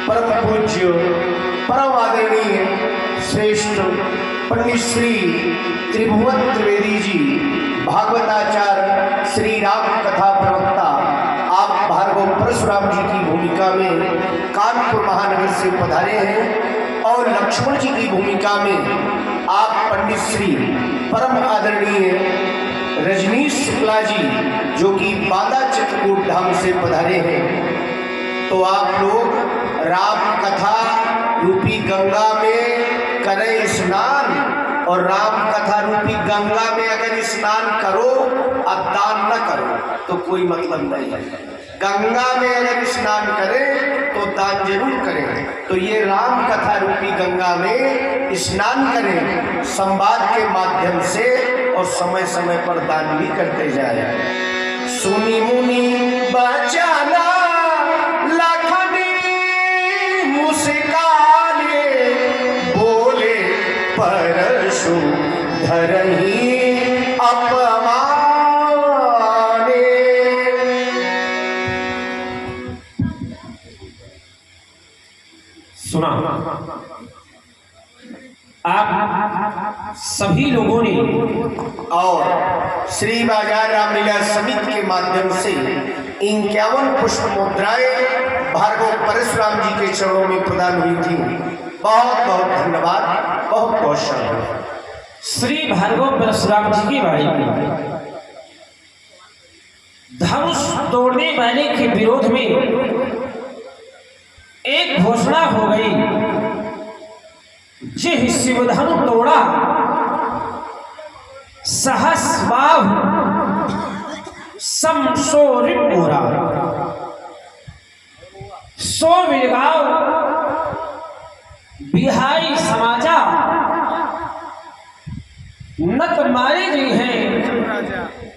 परम पूज्य परम आदरणीय श्रेष्ठ पंडित श्री त्रिभुवन त्रिवेदी जी भागवताचार्य श्री राम कथा प्रवक्ता आप भार्गव परशुराम जी की भूमिका में कानपुर महानगर से पधारे हैं और लक्ष्मण जी की भूमिका में आप पंडित श्री परम आदरणीय रजनीश शुक्ला जी जो कि बादा चित्रकूट धाम से पधारे हैं। तो आप लोग राम कथा रूपी गंगा में करें स्नान, और राम कथा रूपी गंगा में अगर स्नान करो अब दान न करो तो कोई मतलब नहीं है। गंगा में अगर स्नान करें तो दान जरूर करें। तो ये राम कथा रूपी गंगा में स्नान करें संवाद के माध्यम से, और समय समय पर दान भी करते जाए। सुनी मुनि बचाना लखनी मुस्काने, बोले परशु धरही अपमाने। सुना आप सभी लोगों ने और श्री बाजार रामलीला समिति के माध्यम से 51 पुष्प मुद्राएं भार्गव परशुराम जी के चरणों में प्रदान हुई थी। बहुत बहुत धन्यवाद, बहुत बहुत शुक्रिया। श्री भार्गव परशुराम जी की वाणी में धनुष तोड़ने वाले के विरोध में एक घोषणा हो गई, जे शिवधनु तोड़ा सहस्वाव समसोरिप मोरा, सो मिलगाव बिहाई समाजा, नत मारे गई हैं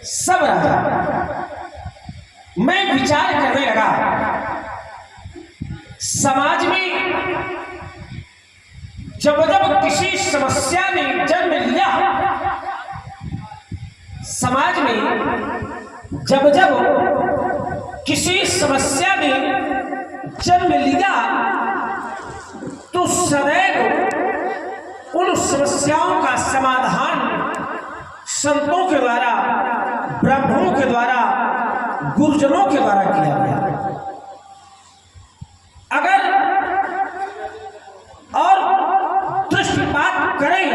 सब राजा। मैं विचार करने लगा, समाज में जब जब किसी समस्या ने जन्म लिया, समाज में जब जब किसी समस्या ने जन्म लिया तो सदैव उन समस्याओं का समाधान संतों के द्वारा, ब्राह्मणों के द्वारा, गुरुजनों के द्वारा किया गया। अगर और दृष्टिपात करें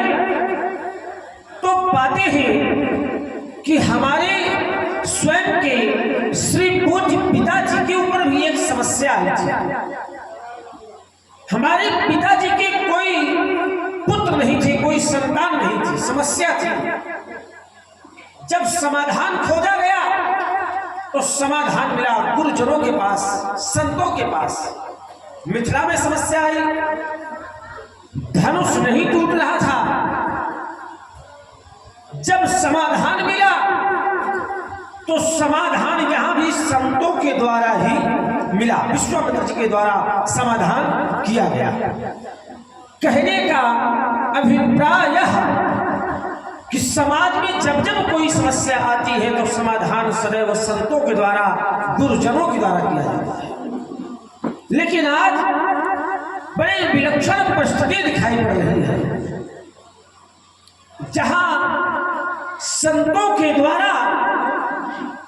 तो पाते हैं कि हमारे स्वयं के श्री पूज्य पिताजी के ऊपर भी एक समस्या आई थी। हमारे पिताजी के कोई पुत्र नहीं थे, कोई संतान नहीं थी, समस्या थी। जब समाधान खोजा गया तो समाधान मिला गुरुजनों के पास, संतों के पास। मिथिला में समस्या आई, धनुष नहीं टूट रहा था। जब समाधान मिला तो समाधान यहां भी संतों के द्वारा ही मिला, विश्वामित्र जी के द्वारा समाधान किया गया। कहने का अभिप्राय यह कि समाज में जब जब कोई समस्या आती है तो समाधान सदैव संतों के द्वारा, गुरुजनों के द्वारा किया जाता है। लेकिन आज बड़े विलक्षण परिस्थिति दिखाई पड़ रही है, जहां संतों के द्वारा,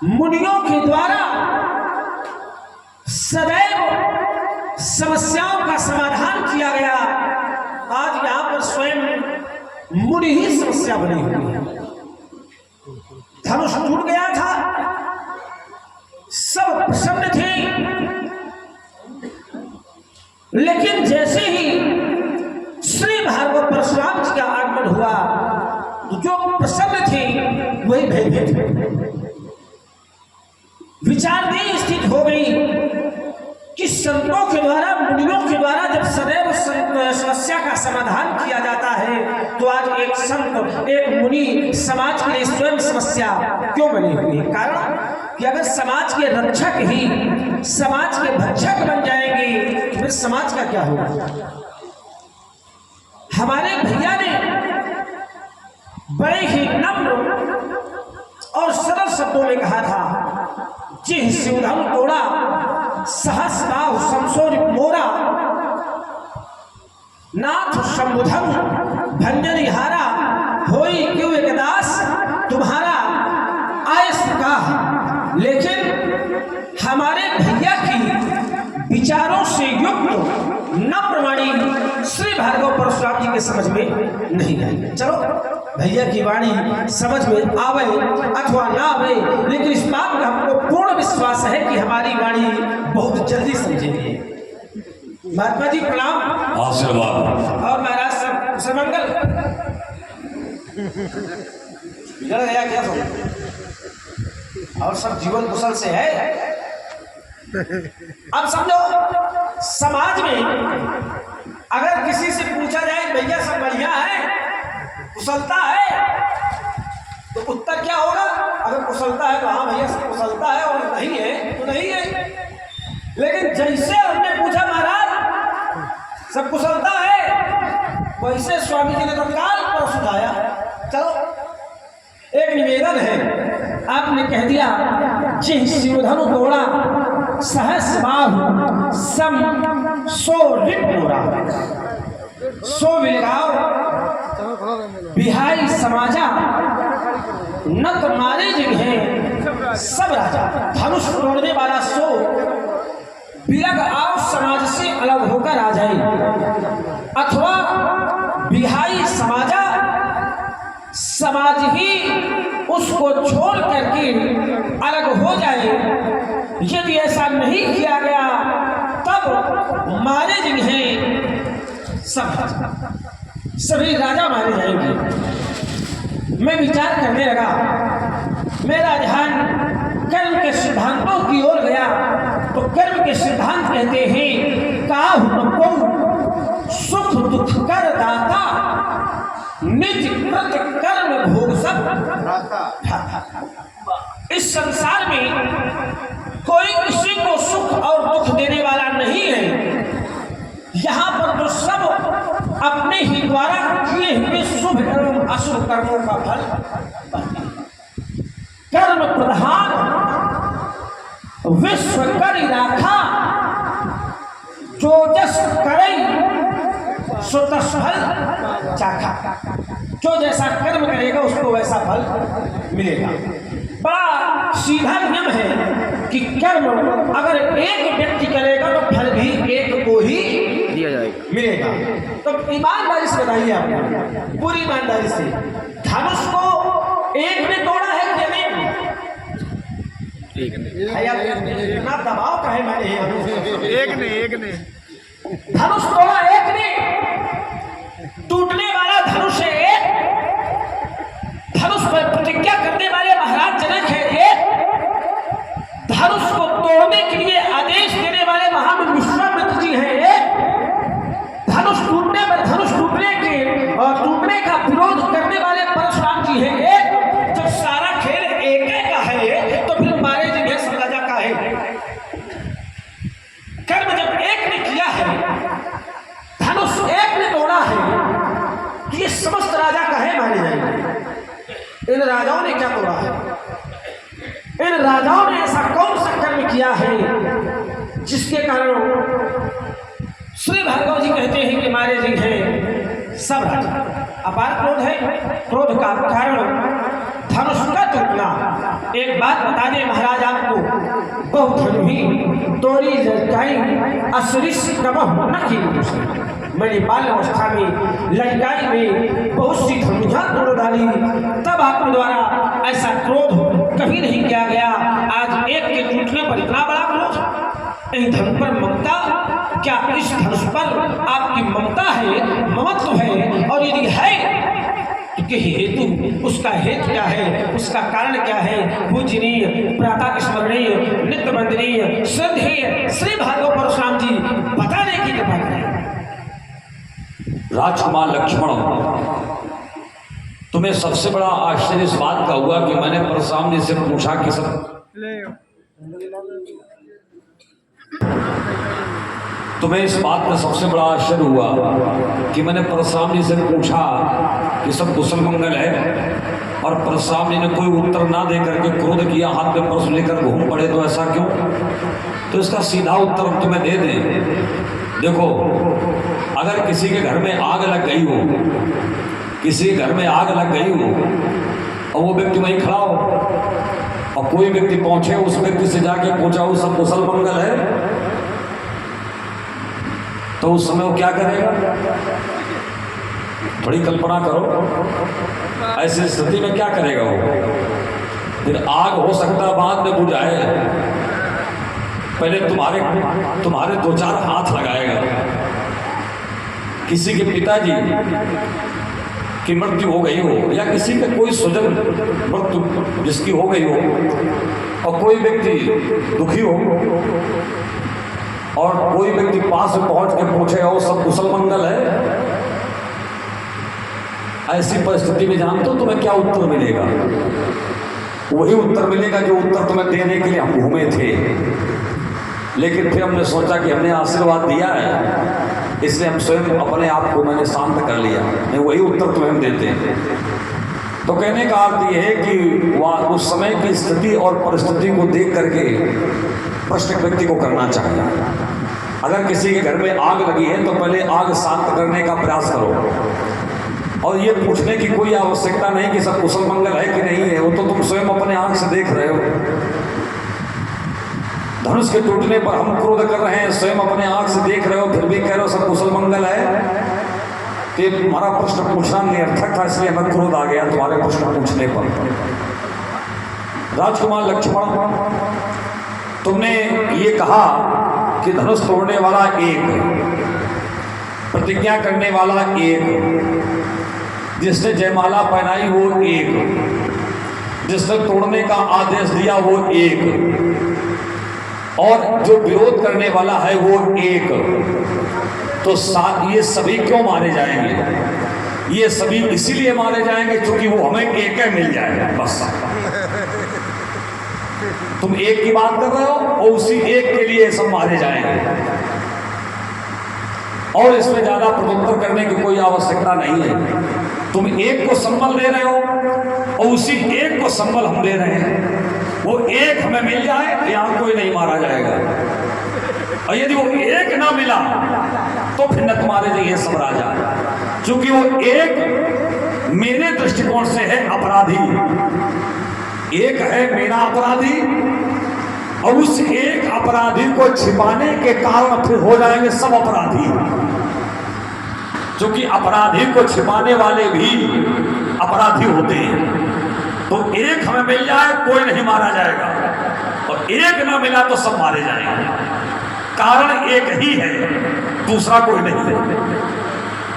मुनियों के द्वारा सदैव समस्याओं का समाधान किया गया। आज यहां पर स्वयं मुनि ही समस्या बनी हुई है। धनुष टूट गया था, सब प्रसन्न थे, लेकिन जैसे ही श्री भार्गव परशुराम जी का आगमन हुआ तो जो प्रसन्न थे वही भयभीत थे। विचारनीय स्थिति हो गई कि संतों के द्वारा, मुनियों के द्वारा जब सदैव समस्या का समाधान किया जाता है तो आज एक संत, एक मुनि समाज के लिए स्वयं समस्या क्यों बनी हुई है? कारण कि अगर समाज के रक्षक ही समाज के भक्षक बन जाएंगे तो फिर समाज का क्या होगा? हमारे भैया ने बड़े ही नम्र और सरल शब्दों में कहा था, जिह शिवधनु तोड़ा सहस्राव समसोर मोरा, नाथ शंभुधम भंजनिहारा होई क्यों एक दास तुम्हारा आयस का। लेकिन हमारे भैया की विचारों से युक्त न प्रमाणी श्री भार्गव परशुराम जी के समझ में नहीं आई। चलो भैया की वाणी समझ में आवे अथवा ना आवे, लेकिन इस बात का हमको पूर्ण विश्वास है कि हमारी वाणी बहुत जल्दी समझेंगे। महात्मा जी प्रणाम। आशीर्वाद। और महाराज सब समंगल बिगड़ गया क्या सब? और सब जीवन कुशल से है। अब समझो समाज में अगर किसी से पूछा जाए भैया सब बढ़िया है, कुशलता है, तो उत्तर क्या होगा? अगर कुशलता है तो हाँ भैया सब कुशलता है, और नहीं है तो नहीं है। लेकिन जैसे हमने पूछा महाराज सब कुशलता है, वैसे स्वामी जी ने तत्काल पर सुझाया। चलो एक निवेदन है, आपने कह दिया जिह शिवधनु तोड़ा सहस बाहु सम सो रिपोरा सो विलगाओ बिहाई समाजा नत मारे जगह सब राजा। धनुष तोड़ने वाला सो बिलग आओ समाज से अलग होकर आ जाए, अथवा बिहाई समाजा समाज ही उसको छोड़ करके अलग हो जाए। यदि ऐसा नहीं किया गया तब मारे जगह सभी राजा मारे जाएंगे। मैं विचार करने लगा, मेरा ध्यान कर्म के सिद्धांतों की ओर गया। तो कर्म के सिद्धांत कहते हैं काहु सुख दुख कर दाता निज कृत कर्म भोग सब। इस संसार में कोई किसी को सुख और दुख देने वाला नहीं है। यहाँ पर तो सब अपने ही द्वारा किए हुए शुभ एवं अशुभ कर्मों का फल कर्म प्रधान विश्व करी राखा जो जस करे सो तस फल चाखा। जो जैसा कर्म करेगा उसको वैसा फल मिलेगा। बड़ा सीधा नियम है कि कर्म अगर एक व्यक्ति करेगा तो फल भी एक को ही दिया जाएगा, मिलेगा। तो ईमानदारी से बताइए आप, पूरी ईमानदारी से, धनुष को एक ने तोड़ा है कि अनेक ने? इतना दबाव का है मैंने एक ने धनुष तोड़ा, एक ने। टूटने वाला धनुष है एक, धनुष पर प्रतिज्ञा करने वाले महाराज जनक है एक, धनुष को तोड़ने के लिए आदेश देने वाले महामुनि विश्वामित्र जी हैं एक, धनुष टूटने पर धनुष टूटने के और टूटने का विरोध करने वाले परशुराम जी हैं एक। जब सारा खेल एक का है तो फिर मारे जगह सब राजा का है। कर्म जब एक ने किया है, धनुष एक ने तोड़ा है, तो ये समस्त राजा का है मारे जाएंगे। इन राजाओं ने क्या तोड़ा है? इन राजाओं ने ऐसा कौन सा कर्म किया है जिसके कारण श्री भार्गव जी कहते हैं कि मारे जी हैं सब राजा? अपार क्रोध है, क्रोध का कारण धनुष का टूटना। एक बात बता दें महाराज आपको, बहुत धनुही तोरी लड़काई असरिस कबह न की। मैंने बाल अवस्था में लड़काई में बहुत सी धनुषा तोड़ डाली, तब आपके द्वारा ऐसा क्रोध कभी नहीं किया गया। आज एक के टूटने पर इतना बड़ा क्रोध। इन धनुष पर ममता, क्या इस धनुष पर आपकी ममता है, ममत्व है? और यदि है तो हेतु, उसका हेतु क्या है, उसका कारण क्या है? पूजनीय, प्रातः स्मरणीय, नित्य वंदनीय, श्रद्धेय श्री भार्गव परशुराम जी बताने की कृपा करें। राजकुमार लक्ष्मण, तुम्हें सबसे बड़ा आश्चर्य इस बात का हुआ कि मैंने परशुराम जी से पूछा कि तुम्हें इस बात का सबसे बड़ा आश्चर्य हुआ कि मैंने परशुराम जी से पूछा कि सब कुशल मंगल है, और परशुराम जी ने कोई उत्तर ना दे करके क्रोध किया, हाथ में परस लेकर घूम पड़े। तो ऐसा क्यों? तो इसका सीधा उत्तर हम तुम्हें दे दें देखो, अगर किसी के घर में आग लग गई हो, किसी के घर में आग लग गई हो और वो व्यक्ति वहीं खड़ा हो और कोई व्यक्ति पहुंचे, उस व्यक्ति से जाके पूछा हो सब कुशल मंगल है, तो उस समय वो क्या करेगा? बड़ी कल्पना करो, ऐसी स्थिति में क्या करेगा वो? फिर आग हो सकता है बाद में बुझाए, पहले तुम्हारे 2-4 हाथ लगाएगा। किसी के पिताजी की मृत्यु हो गई हो या किसी के कोई स्वजन मृत्यु जिसकी हो गई हो और कोई व्यक्ति दुखी हो और कोई व्यक्ति पास पहुंच के पूछे हो सब कुशल मंगल है, ऐसी परिस्थिति में जानते हो तुम्हें क्या उत्तर मिलेगा? वही उत्तर मिलेगा जो उत्तर तुम्हें देने के लिए हम घूमे थे, लेकिन फिर हमने सोचा कि हमने आशीर्वाद दिया है, इसलिए हम स्वयं अपने आप को मैंने शांत कर लिया, नहीं वही उत्तर तुम्हें हम देते हैं। तो कहने का अर्थ ये है कि वह उस समय की स्थिति और परिस्थिति को देख करके प्रश्न व्यक्ति को करना चाहिए। अगर किसी के घर में आग लगी है तो पहले आग शांत करने का प्रयास करो और ये पूछने की कोई आवश्यकता नहीं कि सब कुशल मंगल है कि नहीं है, वो तो तुम स्वयं अपने आंख से देख रहे हो। धनुष के टूटने पर हम क्रोध कर रहे हैं, स्वयं अपने आंख से देख रहे हो, फिर भी कह रहे हो सब कुशल मंगल है। कि तुम्हारा प्रश्न पूछना निरर्थक था, इसलिए हमें क्रोध आ गया तुम्हारे प्रश्न पूछने पर। राजकुमार लक्ष्मण, तुमने ये कहा कि धनुष तोड़ने वाला एक, प्रतिज्ञा करने वाला एक, जिसने जयमाला पहनाई वो एक, जिसने तोड़ने का आदेश दिया वो एक, और जो विरोध करने वाला है वो एक। तो ये सभी क्यों मारे जाएंगे? ये सभी इसीलिए मारे जाएंगे क्योंकि वो हमें एक मिल जाएगा, बस। तुम एक की बात कर रहे हो और उसी एक के लिए सब मारे जाएंगे, और इसमें ज्यादा प्रत्युत्तर करने की कोई आवश्यकता नहीं है। तुम एक को संबल दे रहे हो और उसी एक को संबल हम दे रहे हैं। वो एक हमें मिल जाए तो यहां कोई नहीं मारा जाएगा, और यदि वो एक ना मिला तो फिर न तुम्हारे लिए सब राजा, क्योंकि वो एक मेरे दृष्टिकोण से है अपराधी, एक है मेरा अपराधी, और उस एक अपराधी को छिपाने के कारण फिर हो जाएंगे सब अपराधी, क्योंकि अपराधी को छिपाने वाले भी अपराधी होते हैं। तो एक हमें मिल जाए कोई नहीं मारा जाएगा, और एक ना मिला तो सब मारे जाएंगे। कारण एक ही है, दूसरा कोई नहीं है।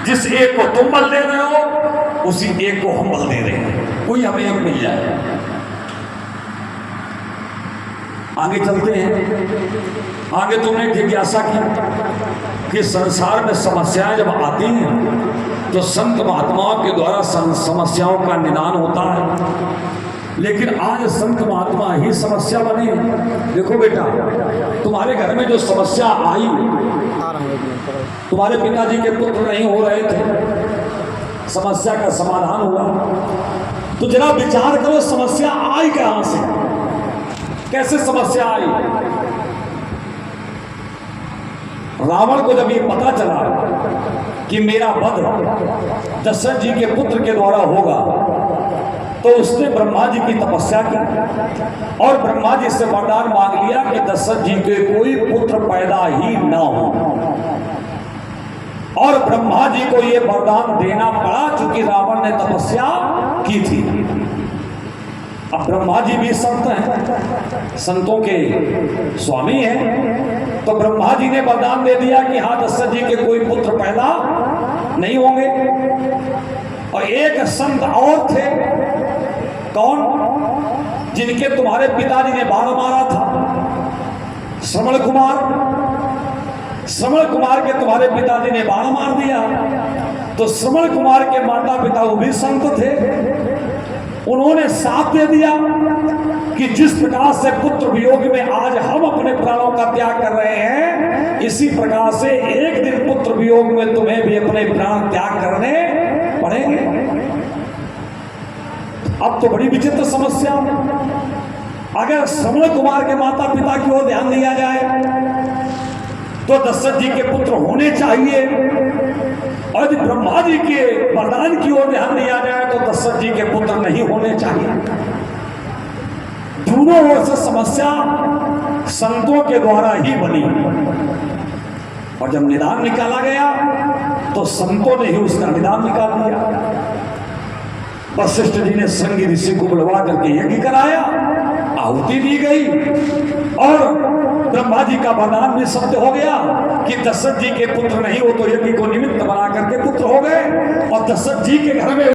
जिस एक को तुम बल दे रहे हो उसी एक को हम बल दे रहे हैं, कोई हमें एक मिल जाए। आगे चलते हैं। आगे तुमने जिज्ञासा की कि संसार में समस्याएं जब आती हैं तो संत महात्माओं के द्वारा समस्याओं का निदान होता है, लेकिन आज संत महात्मा ही समस्या बने। देखो बेटा, तुम्हारे घर में जो समस्या आई, तुम्हारे पिताजी के पुत्र नहीं हो रहे थे, समस्या का समाधान हुआ, तो जरा विचार करो समस्या आई कहां से, कैसे समस्या आई। रावण को जब ये पता चला कि मेरा वध दशरथ जी के पुत्र के द्वारा होगा, तो उसने ब्रह्मा जी की तपस्या की और ब्रह्मा जी से वरदान मांग लिया कि दशरथ जी के कोई पुत्र पैदा ही ना हो। और ब्रह्मा जी को यह वरदान देना पड़ा क्योंकि रावण ने तपस्या की थी। अब ब्रह्मा जी भी संत हैं, संतों के स्वामी हैं, तो ब्रह्मा जी ने वरदान दे दिया कि हाँ दशरथ जी के कोई पुत्र पैदा नहीं होंगे। और एक संत और थे, कौन? जिनके तुम्हारे पिताजी ने बाण मारा था, श्रवण कुमार। श्रवण कुमार के तुम्हारे पिताजी ने बाण मार दिया, तो श्रवण कुमार के माता पिता वो भी संत थे। उन्होंने साथ दे दिया कि जिस प्रकार से पुत्र वियोग में आज हम अपने प्राणों का त्याग कर रहे हैं, इसी प्रकार से एक दिन पुत्र वियोग में तुम्हें भी अपने प्राण त्याग करने पड़ेंगे। अब तो बड़ी विचित्र समस्या, अगर श्रवण कुमार के माता पिता की ओर ध्यान दिया जाए तो दशरथ जी के पुत्र होने चाहिए, और यदि ब्रह्मा जी के वरदान की ओर ध्यान दिया जाए तो दशरथ जी के पुत्र नहीं होने चाहिए। दोनों ओर से समस्या संतों के द्वारा ही बनी, और जब निदान निकाला गया तो संतों ने ही उसका निदान निकाल दिया। वशिष्ठ जी ने संगी ऋषि को बुलवा करके यज्ञ कराया, आहुति दी गई, और ब्रह्मा जी का वरदान भी सत्य हो गया कि दशरथ जी के पुत्र नहीं हो तो यज्ञ को निमित्त बना करके पुत्र हो गए, और दशरथ जी के घर में